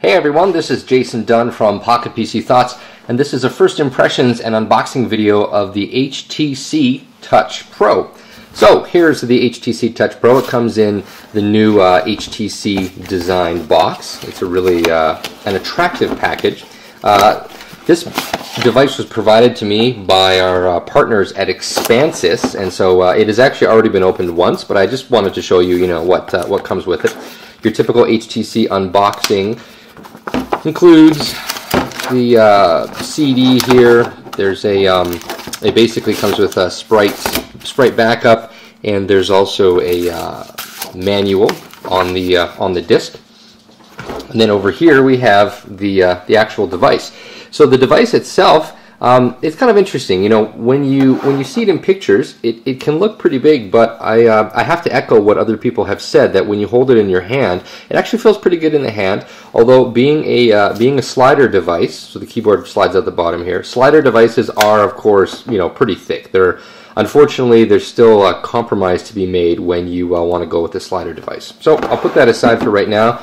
Hey everyone, this is Jason Dunn from Pocket PC Thoughts, and this is a first impressions and unboxing video of the HTC Touch Pro. So here's the HTC Touch Pro. It comes in the new HTC design box. It's a really an attractive package. This device was provided to me by our partners at Expansys, and so it has actually already been opened once, but I just wanted to show you, what comes with it. Your typical HTC unboxing includes the CD here. There's it basically comes with a Sprite backup, and there's also a manual on the disc. And then over here we have the actual device. So the device itself, it's kind of interesting. When you see it in pictures, it can look pretty big, but I have to echo what other people have said, that when you hold it in your hand, it actually feels pretty good in the hand. Although being a slider device, so the keyboard slides out the bottom here. Slider devices are, of course, pretty thick. Unfortunately, there's still a compromise to be made when you want to go with the slider device. So I'll put that aside for right now.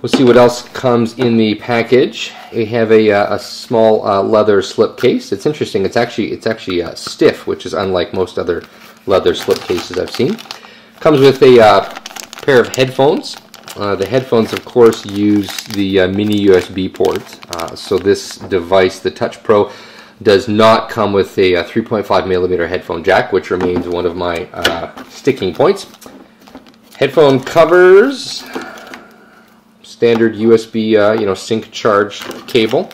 We'll see what else comes in the package. We have a small leather slip case. It's interesting. It's actually stiff, which is unlike most other leather slip cases I've seen. Comes with a pair of headphones. The headphones, of course, use the mini USB port. So this device, the Touch Pro, does not come with a 3.5mm headphone jack, which remains one of my sticking points. Headphone covers. Standard USB, sync charge cable,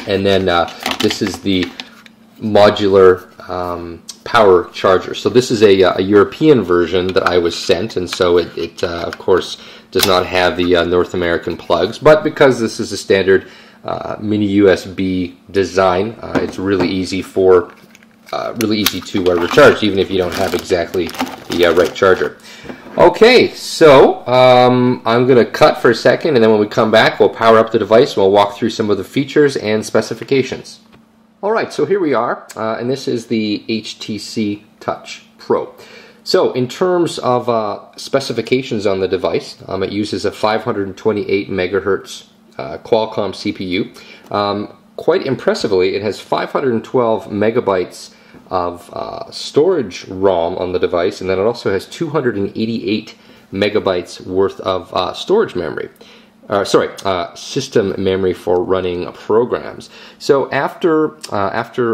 and then this is the modular power charger. So this is a European version that I was sent, and so it of course does not have the North American plugs. But because this is a standard mini USB design, it's really easy to recharge, even if you don't have exactly the right charger. Okay, so I'm going to cut for a second, and then when we come back, we'll power up the device and we'll walk through some of the features and specifications. Alright, so here we are, and this is the HTC Touch Pro. So in terms of specifications on the device, it uses a 528 megahertz Qualcomm CPU. Quite impressively, it has 512 megabytes of storage ROM on the device, and then it also has 288 megabytes worth of storage memory. System memory for running programs. So after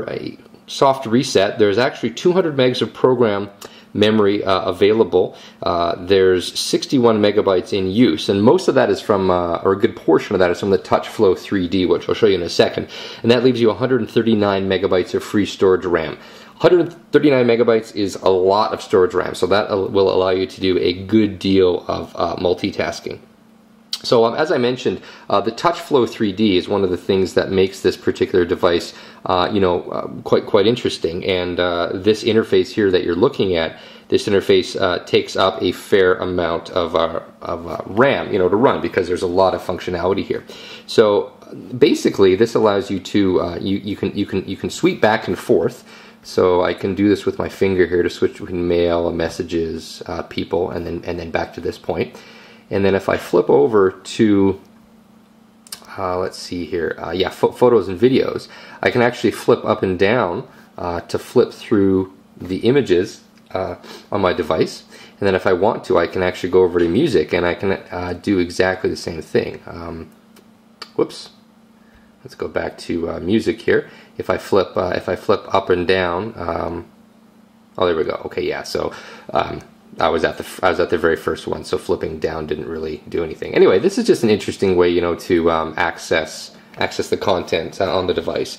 a soft reset, there's actually 200 megs of program memory available. There's 61 megabytes in use, and most of that is from, or a good portion of that is from the TouchFlow 3D, which I'll show you in a second, and that leaves you 139 megabytes of free storage RAM. 139 megabytes is a lot of storage RAM, so that will allow you to do a good deal of multitasking. So as I mentioned, the TouchFlow 3D is one of the things that makes this particular device, quite interesting. And this interface here that you're looking at, this interface takes up a fair amount of RAM, to run, because there's a lot of functionality here. So basically, this allows you to you can sweep back and forth. So I can do this with my finger here to switch between mail, messages, people, and then back to this point. And then if I flip over to, let's see here, photos and videos, I can actually flip up and down to flip through the images on my device. And then if I want to, I can actually go over to music, and I can do exactly the same thing. Whoops. Let's go back to music here. If I flip up and down, oh, there we go. Okay, yeah. So I was at the very first one, so flipping down didn't really do anything. Anyway, this is just an interesting way, to access the content on the device.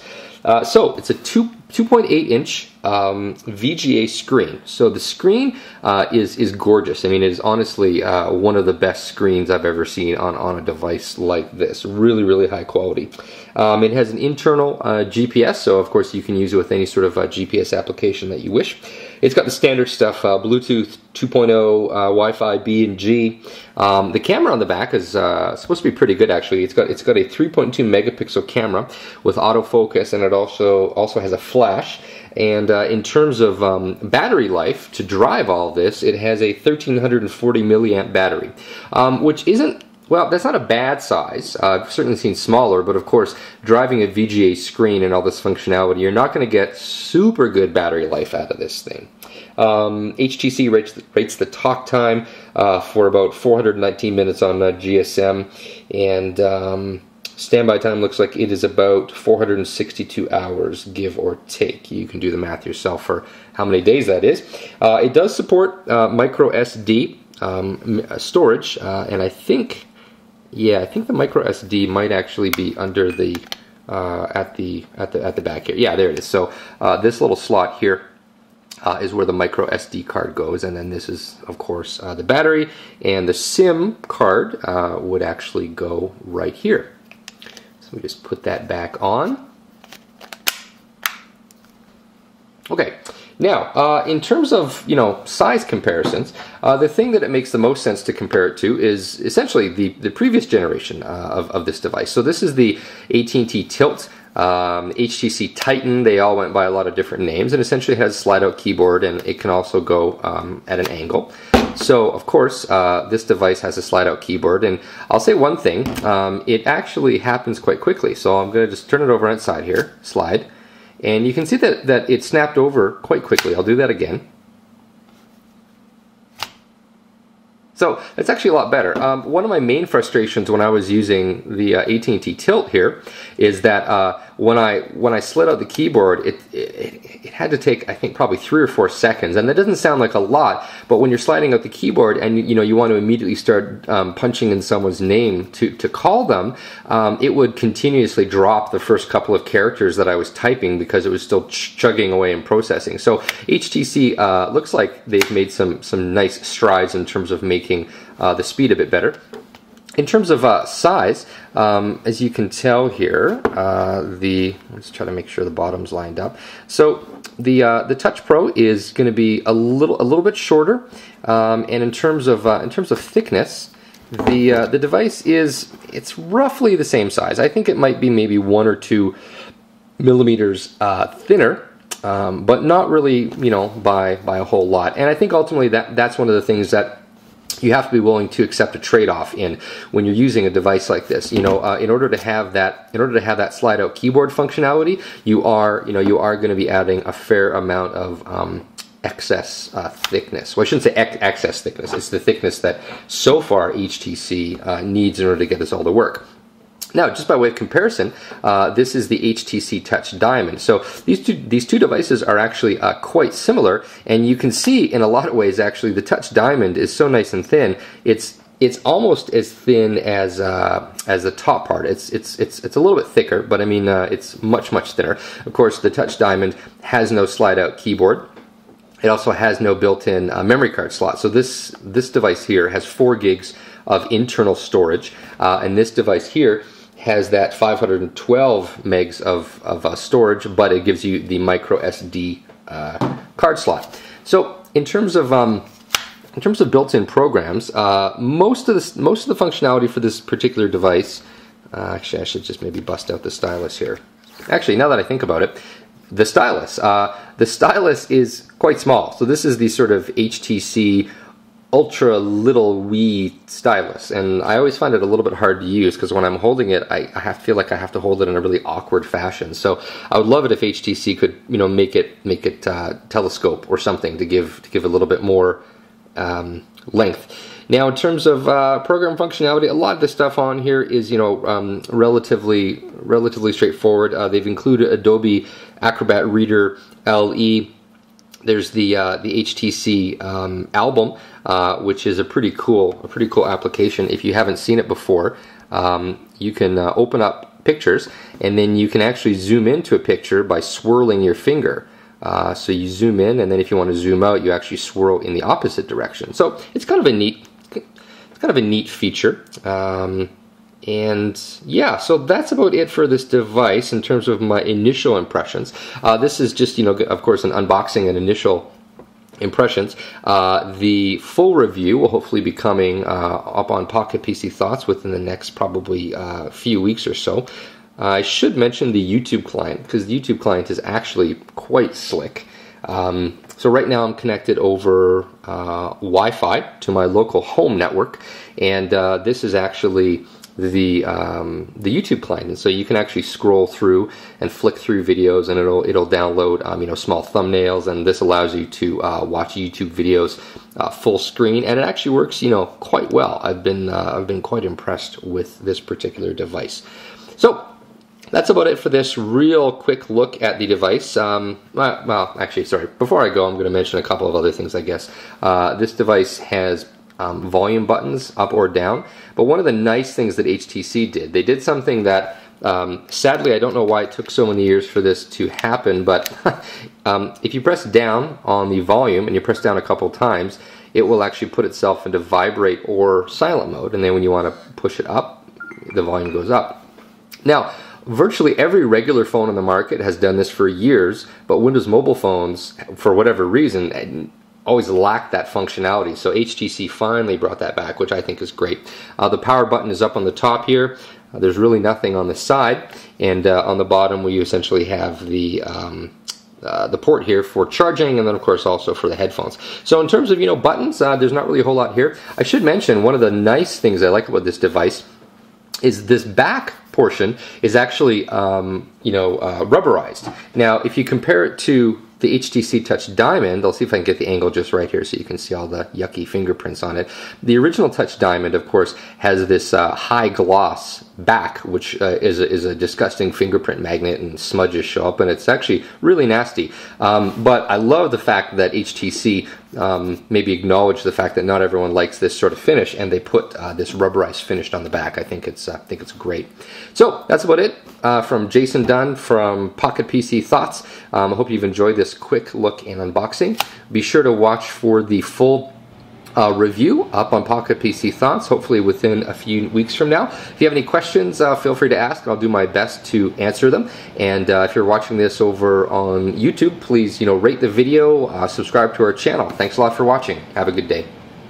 So it's a 2.8 inch VGA screen. So the screen is gorgeous. I mean, it is honestly one of the best screens I've ever seen on a device like this. Really, really high quality. It has an internal GPS, so of course you can use it with any sort of GPS application that you wish. It's got the standard stuff, Bluetooth 2.0, Wi-Fi B and G. The camera on the back is supposed to be pretty good, actually. It's got a 3.2 megapixel camera with autofocus, and it also has a flash. And in terms of battery life, to drive all of this, it has a 1340 milliamp battery, which isn't Well, that's not a bad size. I've certainly seen smaller, but of course, driving a VGA screen and all this functionality, you're not going to get super good battery life out of this thing. HTC rates the talk time for about 419 minutes on GSM, and standby time looks like it is about 462 hours, give or take. You can do the math yourself for how many days that is. It does support microSD storage, and I think the microSD might actually be under the at the back here. Yeah, there it is. So this little slot here is where the microSD card goes, and then this is, of course, the battery, and the SIM card would actually go right here. So we just put that back on. Okay. Now, in terms of, size comparisons, the thing that it makes the most sense to compare it to is essentially the previous generation of this device. So this is the AT&T Tilt, HTC Titan. They all went by a lot of different names, and essentially has a slide-out keyboard, and it can also go at an angle. So, of course, this device has a slide-out keyboard, and I'll say one thing, it actually happens quite quickly. So I'm going to just turn it over on its side here, slide. And you can see that it snapped over quite quickly. I'll do that again. So it's actually a lot better. One of my main frustrations when I was using the AT&T Tilt here is that when I slid out the keyboard, it had to take, I think, probably 3 or 4 seconds, and that doesn't sound like a lot. But when you're sliding out the keyboard and you want to immediately start punching in someone's name to call them, it would continuously drop the first couple of characters that I was typing because it was still chugging away and processing. So HTC looks like they've made some nice strides in terms of making the speed a bit better. In terms of size, as you can tell here, let's try to make sure the bottom's lined up. So the Touch Pro is going to be a little bit shorter, and in terms of thickness, the device it's roughly the same size. I think it might be maybe 1 or 2 millimeters thinner. But not really, by a whole lot. And I think ultimately that's one of the things that you have to be willing to accept a trade-off in when you're using a device like this. In order to have that slide-out keyboard functionality, you are going to be adding a fair amount of excess thickness. Well, I shouldn't say excess thickness. It's the thickness that so far HTC needs in order to get this all to work. Now, just by way of comparison, this is the HTC Touch Diamond. So these two devices are actually quite similar, and you can see in a lot of ways actually the Touch Diamond is so nice and thin. It's almost as thin as the top part. It's a little bit thicker, but I mean it's much thinner. Of course, the Touch Diamond has no slide-out keyboard. It also has no built-in memory card slot. So this device here has 4 gigs of internal storage, and this device here has that 512 megs of storage, but it gives you the micro SD card slot. So in terms of built-in programs, most of the functionality for this particular device, actually I should just maybe bust out the stylus here. Actually, now that I think about it, the stylus is quite small. So this is the sort of HTC ultra little wee stylus, and I always find it a little bit hard to use because when I'm holding it, I feel like I have to hold it in a really awkward fashion. So I would love it if HTC could, make it telescope or something to give a little bit more length. Now, in terms of program functionality, a lot of the stuff on here is relatively straightforward. They've included Adobe Acrobat Reader LE. There's the HTC Album, which is a pretty cool application. If you haven't seen it before, you can open up pictures, and then you can actually zoom into a picture by swirling your finger. So you zoom in, and then if you want to zoom out, you actually swirl in the opposite direction. So it's kind of a neat feature. And yeah, so that's about it for this device in terms of my initial impressions. This is just, of course, an unboxing and initial impressions. The full review will hopefully be coming up on Pocket PC Thoughts within the next probably few weeks or so. I should mention the YouTube client, because the YouTube client is actually quite slick. So right now I'm connected over Wi-Fi to my local home network, and this is actually the YouTube client, and so you can actually scroll through and flick through videos, and it'll download you know, small thumbnails, and this allows you to watch YouTube videos full screen, and it actually works, you know, quite well. I've been quite impressed with this particular device. So that's about it for this real quick look at the device. Well, actually, sorry. Before I go, I'm going to mention a couple of other things, I guess. This device has volume buttons up or down, but one of the nice things that HTC did, they did something that sadly I don't know why it took so many years for this to happen, but if you press down on the volume and you press down a couple times, it will actually put itself into vibrate or silent mode, and then when you want to push it up, the volume goes up. Now, virtually every regular phone on the market has done this for years, but Windows mobile phones, for whatever reason, always lacked that functionality. So HTC finally brought that back, which I think is great. The power button is up on the top here. There's really nothing on the side, and on the bottom we essentially have the port here for charging, and then of course also for the headphones. So in terms of, you know, buttons, there's not really a whole lot here. I should mention one of the nice things I like about this device is this back portion is actually rubberized. Now if you compare it to the HTC Touch Diamond, I'll see if I can get the angle just right here so you can see all the yucky fingerprints on it. The original Touch Diamond, of course, has this high gloss back, which is a disgusting fingerprint magnet, and smudges show up, and it's actually really nasty. But I love the fact that HTC maybe acknowledged the fact that not everyone likes this sort of finish, and they put this rubberized finish on the back. I think it's great. So that's about it from Jason Dunn from Pocket PC Thoughts. I hope you've enjoyed this quick look and unboxing. Be sure to watch for the full review up on Pocket PC Thoughts, hopefully within a few weeks from now. If you have any questions, feel free to ask. I'll do my best to answer them. And if you're watching this over on YouTube, please, you know, rate the video, subscribe to our channel. Thanks a lot for watching. Have a good day.